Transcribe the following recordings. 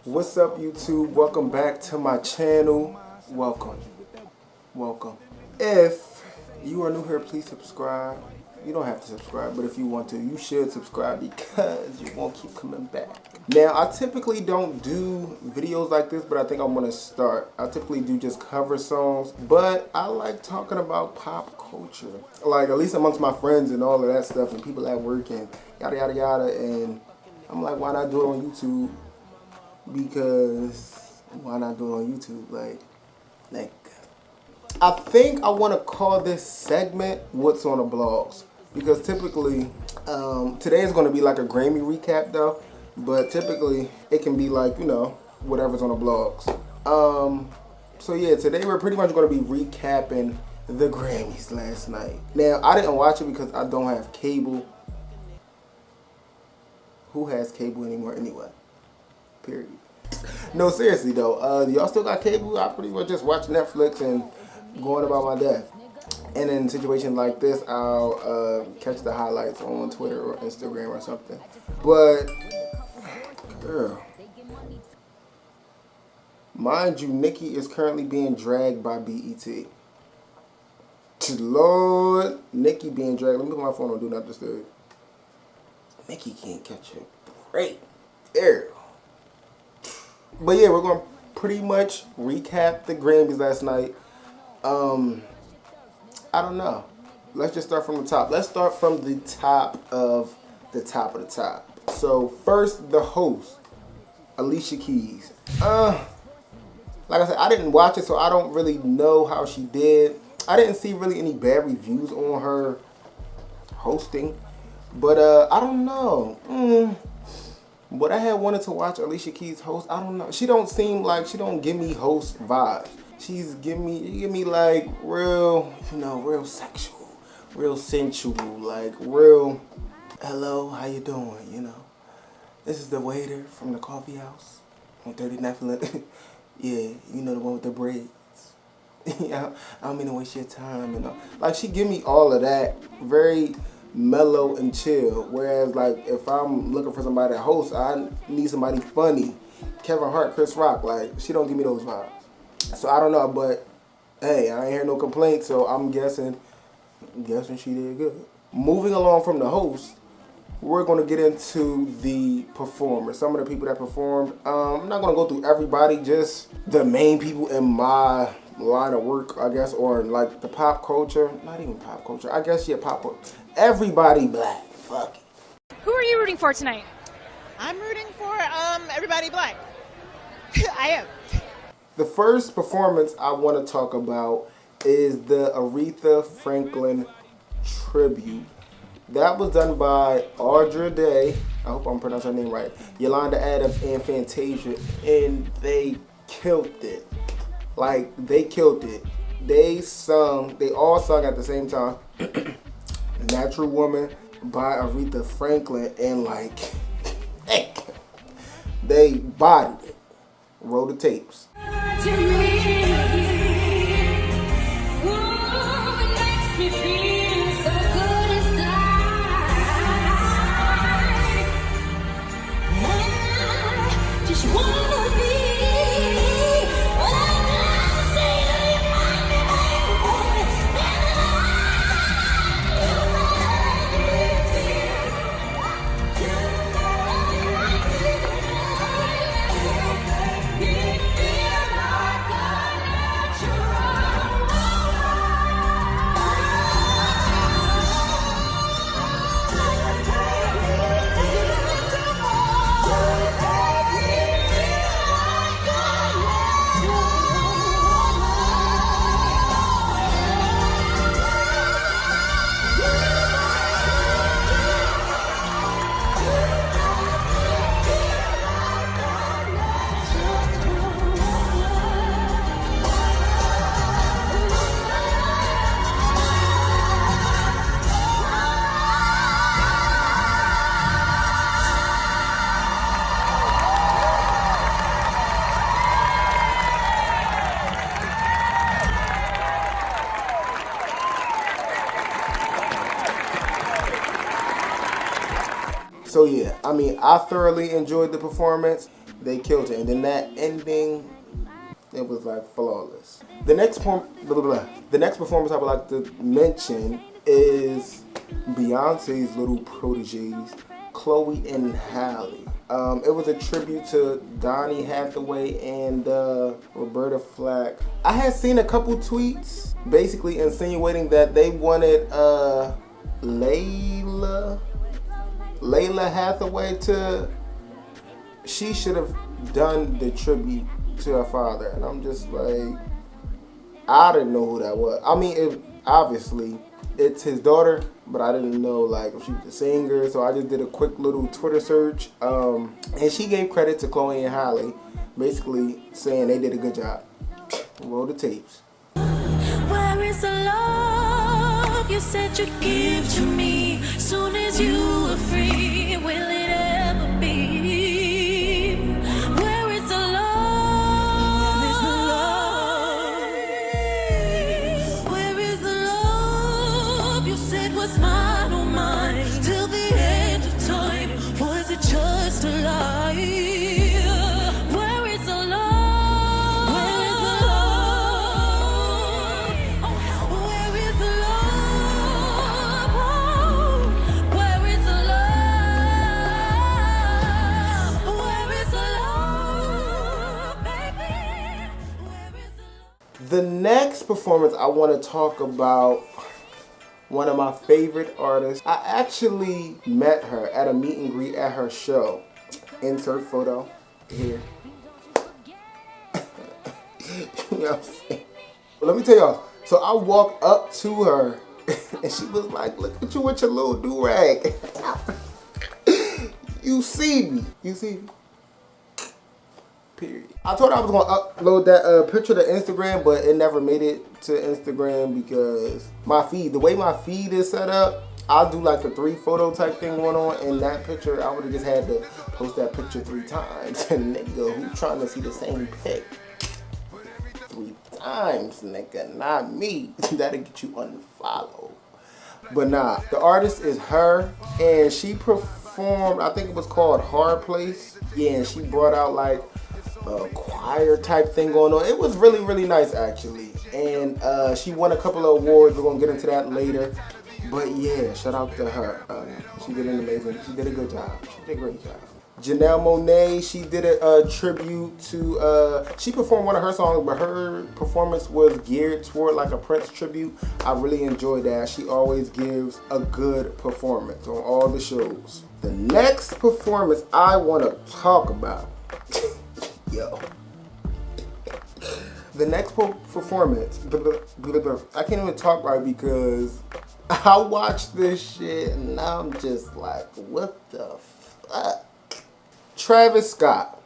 What's up, YouTube? Welcome back to my channel. Welcome. If you are new here, please subscribe. You don't have to subscribe, but if you want to, you should subscribe because you won't keep coming back. Now, I typically don't do videos like this, but I think I'm going to start. I typically do just cover songs, but I like talking about pop culture. Like, at least amongst my friends and all of that stuff, and people at work and yada, yada, yada. And I'm like, why not do it on YouTube? Because why not do it on YouTube? Like, I think I want to call this segment What's on the Blogs, because typically today is going to be like a Grammy recap though, but typically it can be like, you know, whatever's on the blogs. So yeah, today we're pretty much going to be recapping the Grammys last night. Now, I didn't watch it because I don't have cable. Who has cable anymore anyway? Period. No, seriously though, y'all still got cable? I pretty much just watch Netflix and going about my day. And in situations like this, I'll catch the highlights on Twitter or Instagram or something. But, girl, mind you, Nicki is currently being dragged by BET. Lord, Nicki being dragged. Let me put my phone on Do Not Disturb. Nicki can't catch a break. There. But yeah, we're going to pretty much recap the Grammys last night. I don't know. Let's just start from the top. Let's start from the top of the top of the top. So first, the host, Alicia Keys. Like I said, I didn't watch it, so I don't really know how she did. I didn't see really any bad reviews on her hosting, but I don't know. But I had wanted to watch Alicia Keys host. I don't know. She don't seem like, she don't give me host vibes. She's give me like real, you know, real sexual, real sensual, like real, hello, how you doing, you know. This is the waiter from the coffee house on 39th. Yeah, you know, the one with the braids. Yeah, I don't mean to waste your time, you know. Like, she give me all of that, very mellow and chill. Whereas, like, if I'm looking for somebody to host, I need somebody funny. Kevin Hart, Chris Rock, like, she don't give me those vibes. So I don't know, but hey, I ain't hear no complaints, so I'm guessing she did good. Moving along from the host, we're going to get into the performers, some of the people that performed. I'm not going to go through everybody, just the main people in my line of work, I guess, or like the pop culture. Not even pop culture, I guess, yeah, pop culture. Everybody black, fuck it. Who are you rooting for tonight? I'm rooting for everybody black. I am. The first performance I want to talk about is the Aretha Franklin tribute. That was done by Audra Day, I hope I'm pronouncing her name right, Yolanda Adams, and Fantasia, and they killed it. Like, they killed it. They all sung at the same time. Natural Woman by Aretha Franklin, and like, they bodied it. Roll the tapes. To me, woman makes me feel so good inside. I just wanna be what I say to So yeah, I mean, I thoroughly enjoyed the performance. they killed it. And then that ending, it was like flawless. The next performance I would like to mention is Beyonce's little proteges, Chloe and Halle. It was a tribute to Donny Hathaway and Roberta Flack. I had seen a couple tweets basically insinuating that they wanted Layla Hathaway she should have done the tribute to her father. And I'm just like, I didn't know who that was. I mean, obviously it's his daughter, but I didn't know like if she was a singer, so I just did a quick little Twitter search. And she gave credit to Chloe and Halle, basically saying they did a good job. Roll the tapes. Where is the love you said you'd give to me? Soon as you were free, will it ever be? Where is the love? Where is the love you said was mine, oh mine? Till the end of time, was it just a lie? Where is the love? Where is the love? Where is the love? Where is the love? Where is the love, baby? Where is the love? The next performance I want to talk about, one of my favorite artists. I actually met her at a meet and greet at her show. Insert photo here. You know what I'm saying? But let me tell y'all. So I walked up to her and she was like, "Look at you with your little do-rag." You see me. You see me. Period. I told her I was going to upload that picture to Instagram, but it never made it to Instagram because the way my feed is set up, I'll do like a 3 photo type thing going on. And that picture, I would have just had to post that picture 3 times. And nigga, who's trying to see the same pic 3 times, nigga? Not me. That'll get you unfollowed. But nah, the artist is H.e.r. and she performed, I think it was called Hard Place. Yeah, and she brought out like a choir type thing going on. It was really, really nice actually. And she won a couple of awards. We're gonna get into that later. But yeah, shout out to her. She did a good job. She did a great job. Janelle Monáe, she did a tribute to, she performed one of her songs, but her performance was geared toward like a Prince tribute. I really enjoyed that. She always gives a good performance on all the shows. The next performance I want to talk about, yo. The next performance, I can't even talk right because I watched this shit and I'm just like, what the fuck? Travis Scott.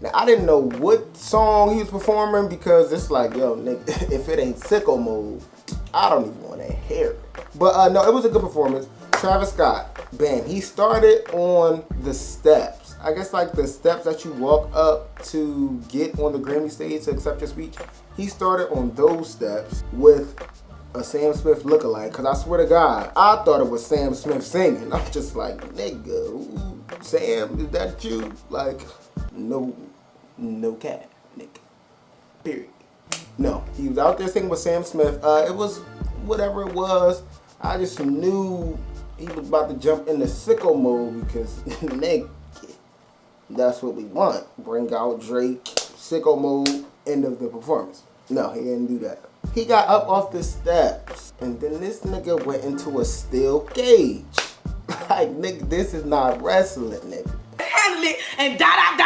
Now, I didn't know what song he was performing because it's like, yo, nigga, if it ain't Sicko Mode, I don't even want to hear it. But no, it was a good performance. Travis Scott, bam, he started on the steps. I guess like the steps that you walk up to get on the Grammy stage to accept your speech. He started on those steps with a Sam Smith lookalike. Cause I swear to God, I thought it was Sam Smith singing. I'm just like, nigga, ooh, Sam, is that you? Like, no cap, nigga. Period. No, he was out there singing with Sam Smith. It was whatever it was. I just knew he was about to jump into Sicko Mode because, nigga, that's what we want. Bring out Drake, Sicko Mode, end of the performance. No, he didn't do that. He got up off the steps, and then this nigga went into a steel cage. Like, nigga, this is not wrestling, nigga. Handle it and dotted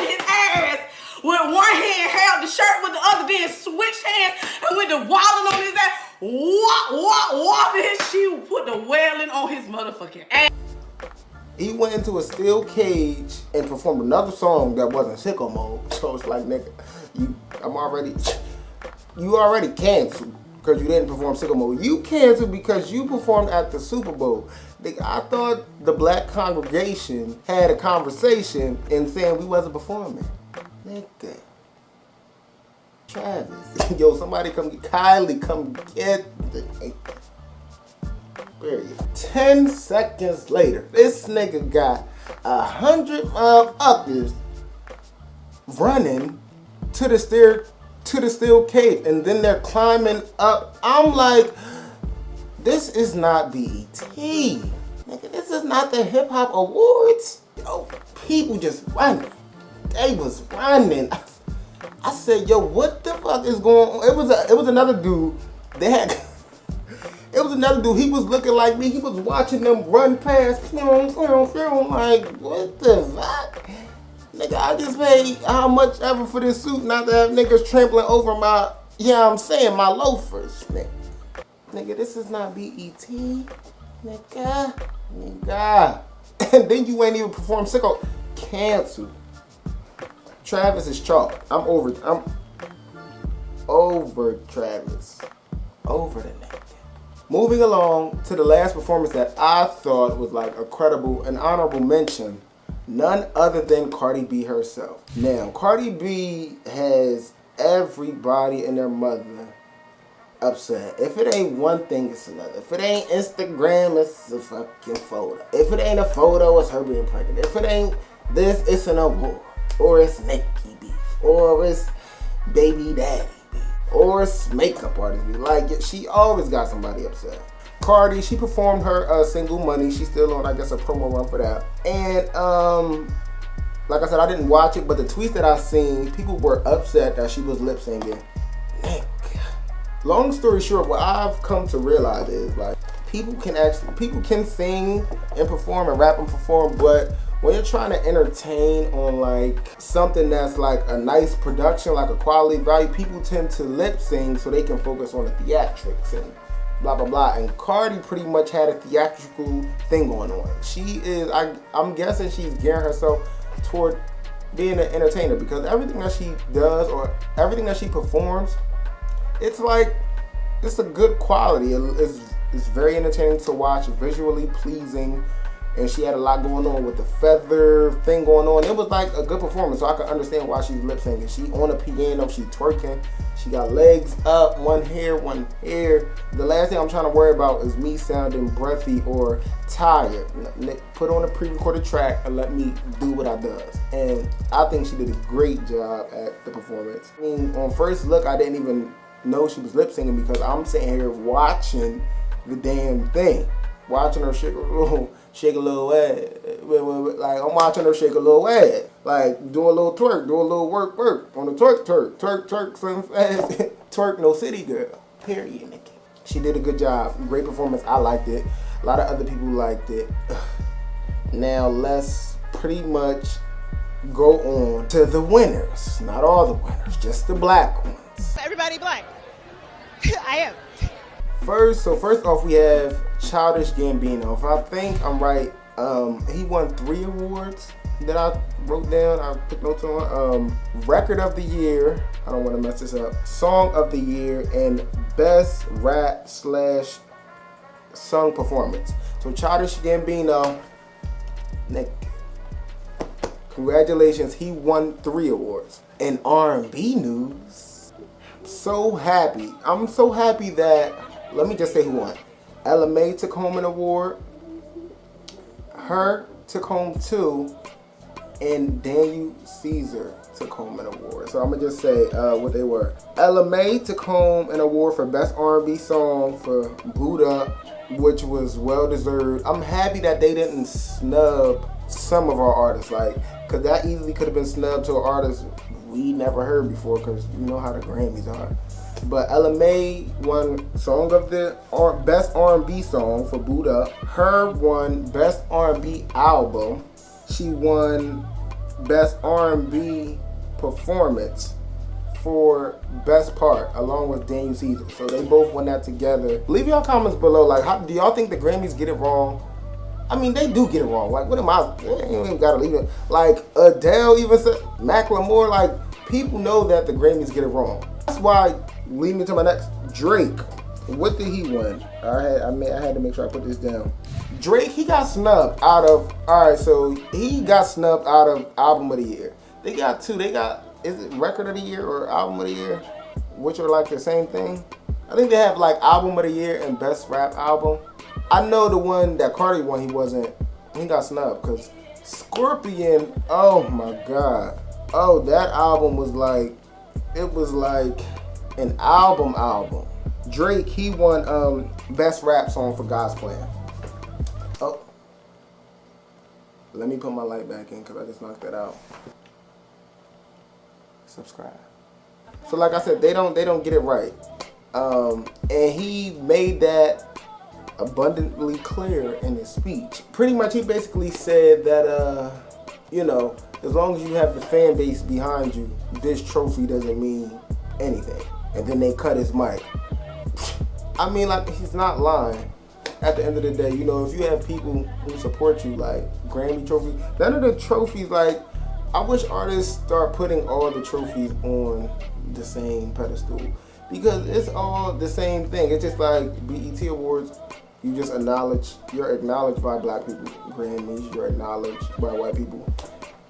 his ass with one hand, held the shirt with the other, then switched hands and went to wailing on his ass. Whoop, and she put the wailing on his motherfucking ass. He went into a steel cage and performed another song that wasn't Sicko Mode. So it's like, nigga, you already canceled because you didn't perform Sicko Mode. You canceled because you performed at the Super Bowl. Nigga, I thought the black congregation had a conversation and saying we wasn't performing. Nigga. Travis. Yo, somebody Kylie come get the nigga. Period. 10 seconds later, this nigga got 100 motherfuckers running to the steel cave, and then they're climbing up. I'm like, this is not BET. Nigga, this is not the Hip Hop Awards. Yo, people just running. They was running. I said, yo, what the fuck is going on? It was another dude. It was another dude. He was looking like me. He was watching them run past. Like, what the fuck? Nigga, I just paid how much ever for this suit not to have niggas trampling over my, my loafers. Nigga, this is not BET. Nigga. And then you ain't even perform Sicko. Cancel. Travis is chalk. I'm over Travis. Over the nigga. Moving along to the last performance that I thought was like an honorable mention. None other than Cardi B herself. Now, Cardi B has everybody and their mother upset. If it ain't one thing, it's another. If it ain't Instagram, it's a fucking photo. If it ain't a photo, it's her being pregnant. If it ain't this, it's an award. Or it's Nicki beef. Or it's baby daddy beef. Or it's makeup artist beef. Like, she always got somebody upset. Cardi, she performed her single Money. She's still on, I guess, a promo run for that. And, like I said, I didn't watch it, but the tweets that I seen, people were upset that she was lip singing. Long story short, what I've come to realize is, like, people can sing and perform and rap and perform, but when you're trying to entertain on like something that's like a nice production, like a quality value, people tend to lip sing so they can focus on the theatrics and blah blah blah. And Cardi pretty much had a theatrical thing going on. She is, I'm guessing she's gearing herself toward being an entertainer, because everything that she does or everything that she performs, it's like, it's a good quality. It's very entertaining to watch, visually pleasing, and she had a lot going on with the feather thing going on. It was like a good performance, so I could understand why she's lip syncing. She on the piano, she twerking, she got legs up, one hair. The last thing I'm trying to worry about is me sounding breathy or tired. Put on a pre-recorded track and let me do what I does. And I think she did a great job at the performance. I mean, on first look, I didn't even know she was lip syncing because I'm sitting here watching the damn thing. Watching her shake a little ass. Like, I'm watching her shake a little ass. Like, do a little twerk, do a little work. On the twerk, slim fast. Twerk, no city girl. Period, Nicki. She did a good job. Great performance. I liked it. A lot of other people liked it. Now, let's pretty much go on to the winners. Not all the winners, just the black ones. Everybody black. I am. First off, we have Childish Gambino. If I think I'm right, he won 3 awards that I wrote down. I took notes on. Record of the Year. I don't want to mess this up. Song of the Year and Best Rap / Song Performance. So Childish Gambino, Nick, congratulations. He won 3 awards. In R&B news, so happy. I'm so happy that, let me just say who won. Ella Mai took home an award. H.e.r. took home 2. And Daniel Caesar took home an award. So I'm going to just say what they were. Ella Mai took home an award for Best R&B Song for Boot Up, which was well deserved. I'm happy that they didn't snub some of our artists. Like, because that easily could have been snubbed to an artist we never heard before, because you know how the Grammys are. But Ella Mai won Song of the Best R&B Song for Boot Up. H.e.r. won Best R&B Album. She won Best R&B Performance for Best Part, along with Daniel Caesar. So they both won that together. Leave your comments below. Like, how do y'all think the Grammys get it wrong? I mean, they do get it wrong. Like, what am I? You ain't even gotta leave it. Like, Adele even said, Macklemore, like, people know that the Grammys get it wrong. That's why, lead me to my next. Drake. What did he win? I had to make sure I put this down. Drake, he got snubbed out of, he got snubbed out of Album of the Year. They got 2. They got, is it Record of the Year or Album of the Year? Which are like the same thing. I think they have like Album of the Year and Best Rap Album. I know the one that Cardi won, he got snubbed because Scorpion, oh my God. Oh, that album was like, it was like an album. Drake, he won Best Rap Song for God's Plan. Oh. Let me put my light back in because I just knocked that out. Subscribe. So like I said, they don't get it right. And he made that abundantly clear in his speech. Pretty much he basically said that you know, as long as you have the fan base behind you, this trophy doesn't mean anything. And then they cut his mic. I mean, like, he's not lying. At the end of the day, you know, if you have people who support you, like Grammy trophy, none of the trophies, like, I wish artists start putting all the trophies on the same pedestal, because it's all the same thing. It's just like BET Awards, you're acknowledged by black people. Grammys, you're acknowledged by white people.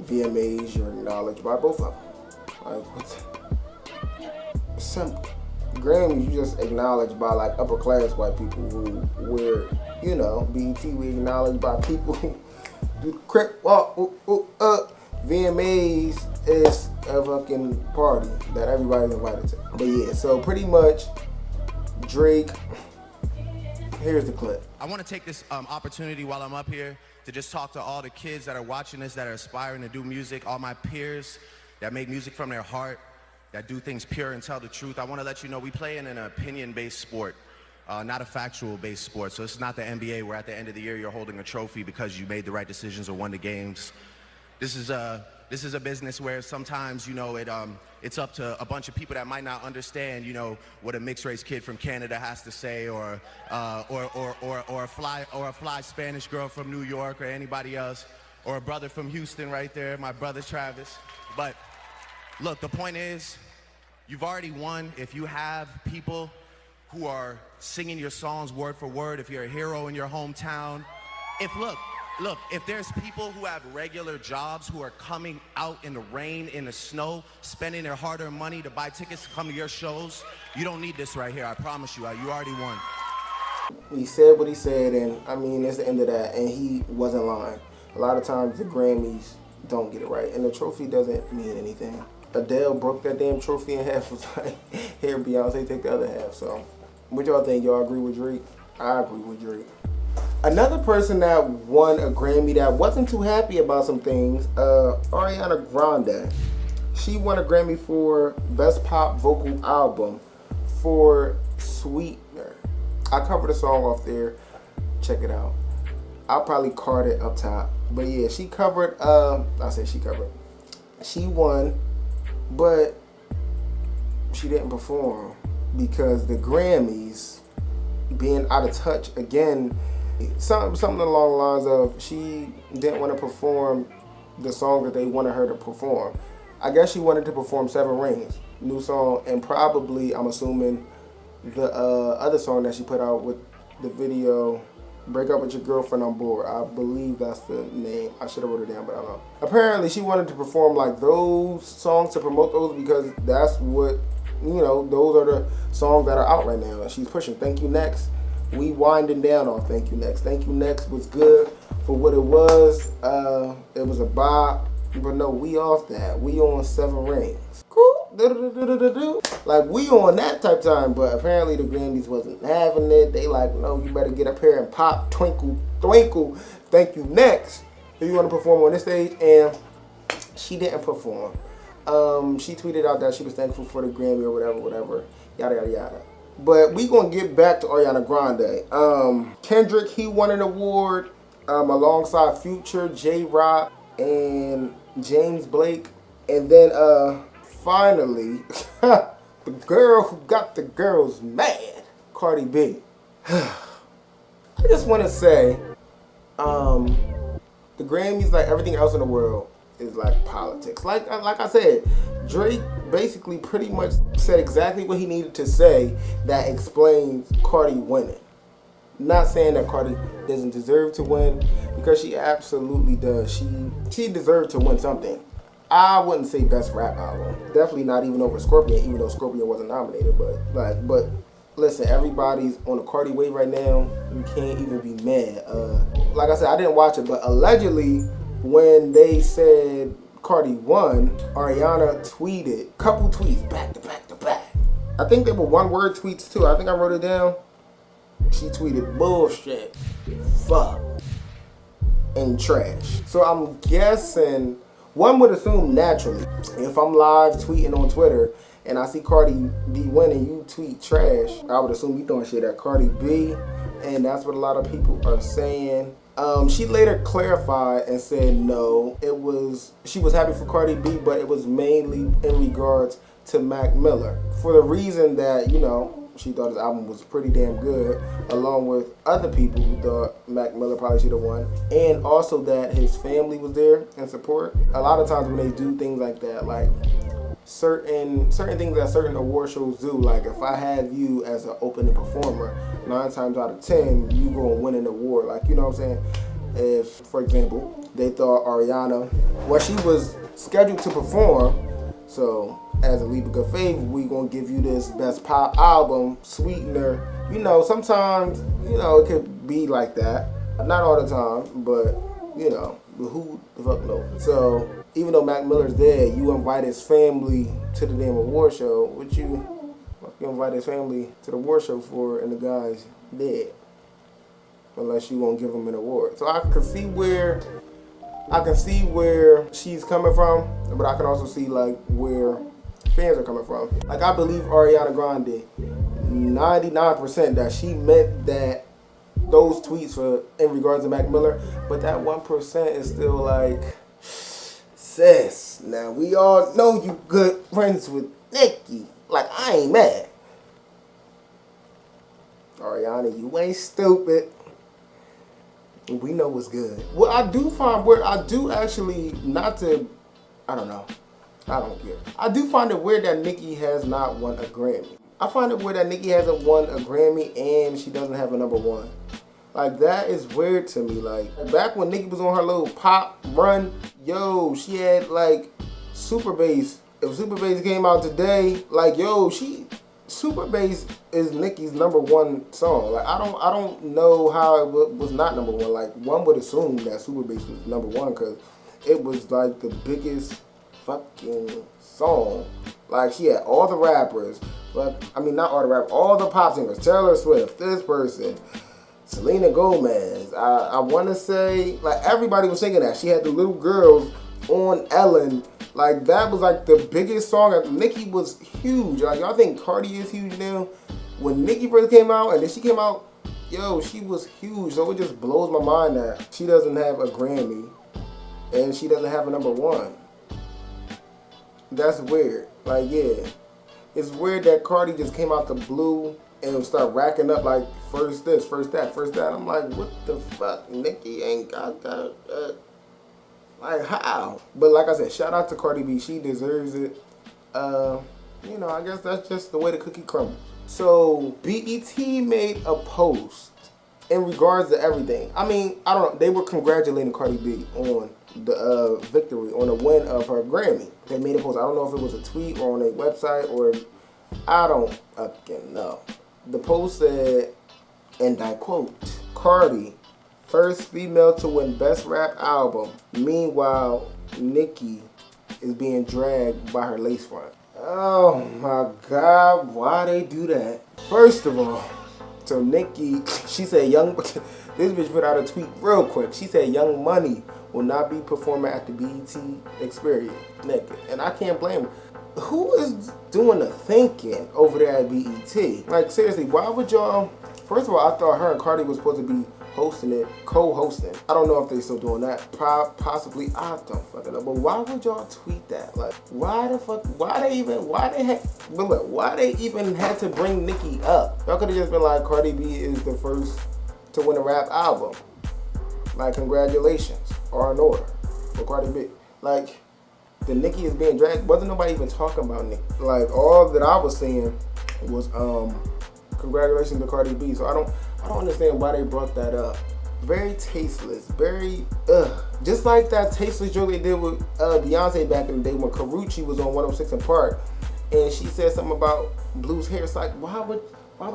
VMAs, you're acknowledged by both of them. Like, what's simple. Grammys, you just acknowledged by like upper class white people who wear, you know, BET, we acknowledged by people who do crip walk. VMAs is a fucking party that everybody's invited to. But yeah, so pretty much Drake, here's the clip. I want to take this opportunity while I'm up here to just talk to all the kids that are watching this, that are aspiring to do music, all my peers that make music from their heart, that do things pure and tell the truth. I want to let you know we play in an opinion-based sport, not a factual-based sport. So it's not the NBA where at the end of the year you're holding a trophy because you made the right decisions or won the games. This is a business where sometimes, you know, it's up to a bunch of people that might not understand, you know, what a mixed race kid from Canada has to say, or a fly Spanish girl from New York, or anybody else, or a brother from Houston right there, my brother Travis. But look, the point is, you've already won if you have people who are singing your songs word for word. If you're a hero in your hometown, Look, if there's people who have regular jobs who are coming out in the rain, in the snow, spending their hard-earned money to buy tickets to come to your shows, you don't need this right here. I promise you, you already won. He said what he said, and I mean, it's the end of that, and he wasn't lying. A lot of times the Grammys don't get it right, and the trophy doesn't mean anything. Adele broke that damn trophy in half, was like, here, Beyonce, take the other half. So, what y'all think? Y'all agree with Drake? I agree with Drake. Another person that won a Grammy that wasn't too happy about some things, Ariana Grande. She won a Grammy for Best Pop Vocal Album for Sweetener. I covered a song off there. Check it out. I'll probably card it up top. But yeah, she covered, she won, but she didn't perform because the Grammys being out of touch again. Something along the lines of she didn't want to perform the song that they wanted her to perform. I guess she wanted to perform Seven Rings, new song, and probably, I'm assuming, the other song that she put out with the video, Break Up With Your Girlfriend on Board. I believe that's the name. I should have wrote it down, but I don't know. Apparently, she wanted to perform like those songs to promote those because that's what, you know, those are the songs that are out right now. And she's pushing Thank You Next. We winding down on Thank You Next. Thank You Next was good for what it was. It was a bop, but no, we off that. We on Seven Rings. Cool. Like, we on that type time, but apparently the Grammys wasn't having it. They like, no, you better get up here and pop, twinkle, twinkle, Thank You Next if you want to perform on this stage, and she didn't perform. She tweeted out that she was thankful for the Grammy or whatever, yada, yada, yada. But we gonna get back to Ariana Grande. Kendrick, he won an award alongside Future, J-Rock, and James Blake. And then finally, the girl who got the girls mad, Cardi B. I just want to say, the Grammys, like everything else in the world, is like politics. Like I said, Drake basically pretty much said exactly what he needed to say that explains Cardi winning. Not saying that Cardi doesn't deserve to win, because she absolutely does. She deserved to win something. I wouldn't say best rap album. Definitely not even over Scorpion, even though Scorpion wasn't nominated. But listen, everybody's on a Cardi wave right now. You can't even be mad. Like I said, I didn't watch it, but allegedly when they said Cardi won, Ariana tweeted, couple tweets back to back to back. I think they were one-word tweets too. I think I wrote it down. She tweeted bullshit, fuck, and trash. So I'm guessing, one would assume naturally, if I'm live tweeting on Twitter and I see Cardi B winning, you tweet trash, I would assume you throwing shit at Cardi B, and that's what a lot of people are saying. She later clarified and said no, she was happy for Cardi B, but it was mainly in regards to Mac Miller, for the reason that, you know, she thought his album was pretty damn good, along with other people who thought Mac Miller probably should have won, and also that his family was there in support. A lot of times when they do things like that, like certain things that certain award shows do, like if I have you as an opening performer, 9 times out of 10 you gonna win an award. Like, you know what I'm saying? If, for example, they thought Ariana, well, she was scheduled to perform, so as a leap of good faith, we gonna give you this best pop album, Sweetener. You know, sometimes, you know, it could be like that. Not all the time, but, you know, who the fuck knows? So, even though Mac Miller's dead, you invite his family to the damn award show. What you invite his family to the award show for, and the guy's dead? Unless you won't give him an award. So I can see where she's coming from, but I can also see like where fans are coming from. Like, I believe Ariana Grande 99% that she meant that those tweets were in regards to Mac Miller, but that 1% is still like, sis, now we all know you good friends with Nicki. Like, I ain't mad. Ariana, you ain't stupid. We know what's good. What I do find weird, I do find it weird that Nicki has not won a Grammy. I find it weird that Nicki hasn't won a Grammy and she doesn't have a #1. Like, that is weird to me. Like, back when Nicki was on her little pop run, yo, she had like Super Bass. If Super Bass came out today, like, yo, Super Bass is Nicki's #1 song. Like, I don't know how it was not #1. Like, one would assume that Super Bass was #1 because it was like the biggest fucking song. Like, she had all the rappers, but I mean, not all the rappers, all the pop singers, Taylor Swift, this person, Selena Gomez. I want to say, like, everybody was singing that. She had the little girls on Ellen. Like, that was like the biggest song. Nicki was huge. Like, y'all think Cardi is huge now? When Nicki first came out and then she came out, yo, she was huge. So it just blows my mind that she doesn't have a Grammy and she doesn't have a #1. That's weird. Like, yeah. It's weird that Cardi just came out the blue and start racking up like first this, first that, first that. I'm like, what the fuck? Nicki ain't got that. Like, how? But like I said, shout out to Cardi B. She deserves it. You know, I guess that's just the way the cookie crumbles. So, BET made a post in regards to everything. I mean, I don't know. They were congratulating Cardi B on the victory, on the win of her Grammy. They made a post. I don't know if it was a tweet or on a website or I don't fucking know. The post said, and I quote, Cardi, first female to win Best Rap Album. Meanwhile, Nicki is being dragged by her lace front. Oh my God, why they do that? First of all, so Nicki, she said this bitch put out a tweet real quick. She said Young Money will not be performing at the BET Experience. Nigga, and I can't blame her. Who is doing the thinking over there at BET? Like, seriously, why would y'all... First of all, I thought her and Cardi was supposed to be hosting it, co-hosting. I don't know if they still doing that. Possibly, I don't fucking know. But why would y'all tweet that? Like, why they even had to bring Nicki up? Y'all could have just been like, Cardi B is the first to win a rap album. Like, congratulations, or an order for Cardi B. Like, the Nicki is being dragged. Wasn't nobody even talking about Nicki. Like, all that I was saying was, congratulations to Cardi B. So I don't understand why they brought that up. Very tasteless. Very just like that tasteless joke they did with Beyonce back in the day when Karuchi was on 106 and Park, and she said something about Blue's hair. It's like, why would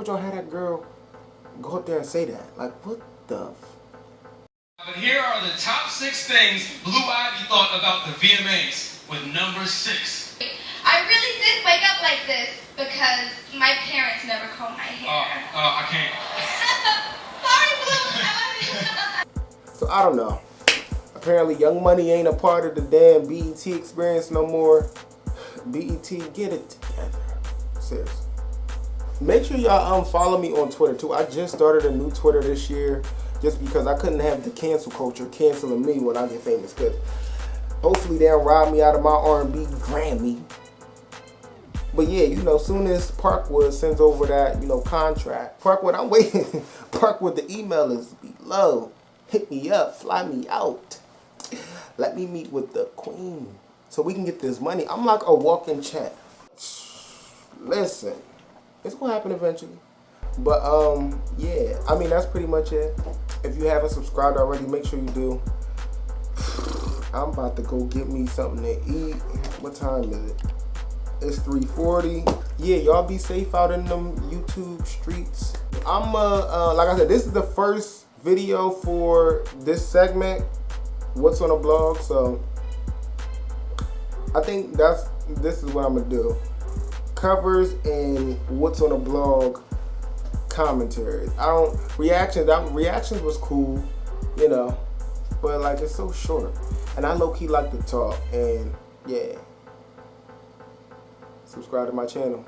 y'all have that girl go up there and say that? Like, what the? But here are the top 6 things Blue Ivy thought about the VMAs with number 6. I really did wake up like this because my parents never combed my hair. I can't. Sorry, Blue. So I don't know. Apparently Young Money ain't a part of the damn BET experience no more. BET, get it together. Seriously. Make sure y'all follow me on Twitter too. I just started a new Twitter this year just because I couldn't have the cancel culture canceling me when I get famous. Because hopefully they'll rob me out of my R&B Grammy. But yeah, you know, soon as Parkwood sends over that, you know, contract. Parkwood, I'm waiting. Parkwood, the email is below. Hit me up, fly me out. Let me meet with the queen so we can get this money. I'm like a walking check. Listen, it's gonna happen eventually. But yeah, I mean, that's pretty much it. If you haven't subscribed already, make sure you do. I'm about to go get me something to eat. What time is it? It's 3:40. Yeah, y'all be safe out in them YouTube streets. I'm like I said, this is the first video for this segment, What's on the Blog. So I think this is what I'm gonna do. Covers and What's on the Blog commentaries. Reactions was cool, you know, but like it's so short. And I low-key like to talk, and yeah. Subscribe to my channel.